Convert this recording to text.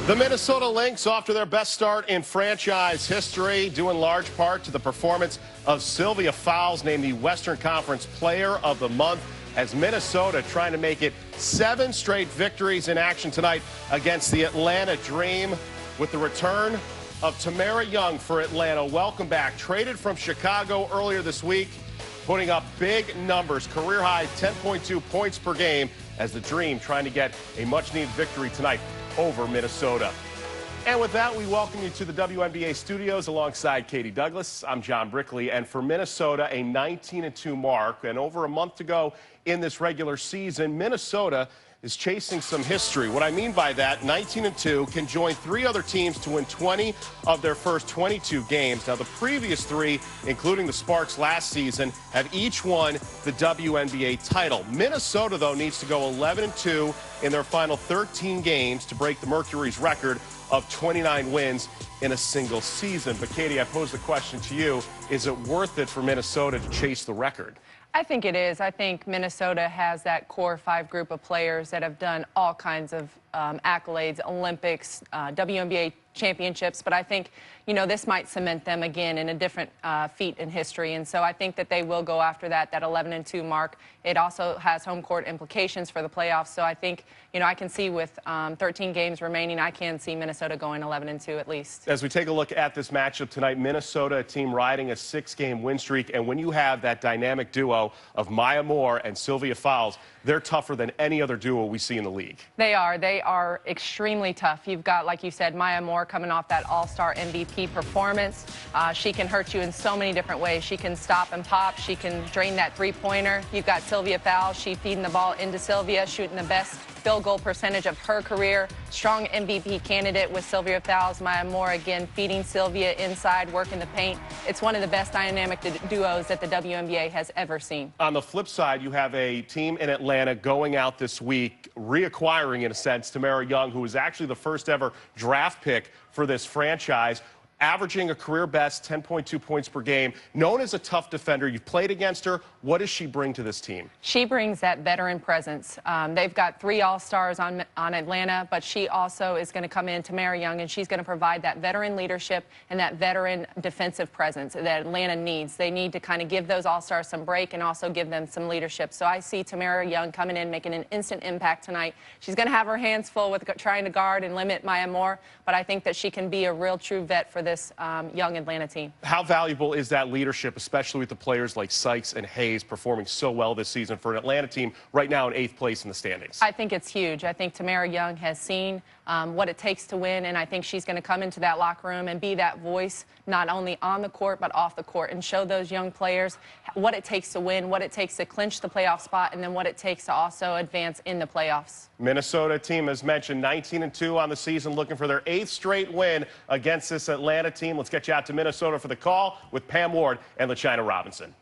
The Minnesota Lynx off to their best start in franchise history, due in large part to the performance of Sylvia Fowles, named the Western Conference Player of the Month, as Minnesota trying to make it 7 straight victories in action tonight against the Atlanta Dream, with the return of Tamara Young for Atlanta. Welcome back. Traded from Chicago earlier this week, putting up big numbers, career high 10.2 points per game, as the Dream trying to get a much-needed victory tonight over Minnesota. And with that, we welcome you to the WNBA studios alongside Katie Douglas. I'm John Brickley, and for Minnesota, a 19-2 mark, and over a month to go in this regular season, Minnesota is chasing some history. What I mean by that, 19-2 can join 3 other teams to win 20 of their first 22 games. Now, the previous 3, including the Sparks last season, have each won the WNBA title. Minnesota, though, needs to go 11-2 in their final 13 games to break the Mercury's record of 29 wins in a single season. But, Katie, I pose the question to you, is it worth it for Minnesota to chase the record? I think it is. I think Minnesota has that core 5 group of players that have done all kinds of accolades, Olympics, WNBA championships, but I think, you know, this might cement them again in a different feat in history, and so I think that they will go after that 11-2 mark. It also has home court implications for the playoffs, so I think, you know, I can see with 13 games remaining, I can see Minnesota going 11-2 at least. As we take a look at this matchup tonight, Minnesota, a team riding a 6-game win streak, and when you have that dynamic duo of Maya Moore and Sylvia Fowles, they're tougher than any other duo we see in the league. They are extremely tough. You've got, like you said, Maya Moore coming off that all-star MVP performance. She can hurt you in so many different ways. She can stop and pop. She can drain that three-pointer. You've got Sylvia Fowles. She's feeding the ball into Sylvia, shooting the best field goal percentage of her career. Strong MVP candidate with Sylvia Fowles. Maya Moore, again, feeding Sylvia inside, working the paint. It's one of the best dynamic duos that the WNBA has ever seen. On the flip side, you have a team in Atlanta going out this week, reacquiring, in a sense, Tamara Young, who was actually the first ever draft pick for this franchise, averaging a career best 10.2 points per game, known as a tough defender. You've played against her. What does she bring to this team? She brings that veteran presence. They've got 3 all-stars on Atlanta, but she also is going to come in, Tamara Young, and she's going to provide that veteran leadership and that veteran defensive presence that Atlanta needs. They need to kind of give those all-stars some break and also give them some leadership. So I see Tamara Young coming in, making an instant impact tonight. She's going to have her hands full with trying to guard and limit Maya Moore, but I think that she can be a real true vet for this young Atlanta team. How valuable is that leadership, especially with the players like Sykes and Hayes performing so well this season for an Atlanta team right now in 8th place in the standings? I think it's huge. I think Tamara Young has seen what it takes to win, and I think she's going to come into that locker room and be that voice, not only on the court but off the court, and show those young players what it takes to win, what it takes to clinch the playoff spot, and then what it takes to also advance in the playoffs. Minnesota team, as mentioned, 19-2 on the season, looking for their 8th straight win against this Atlanta team. Let's get you out to Minnesota for the call with Pam Ward and LaChina Robinson.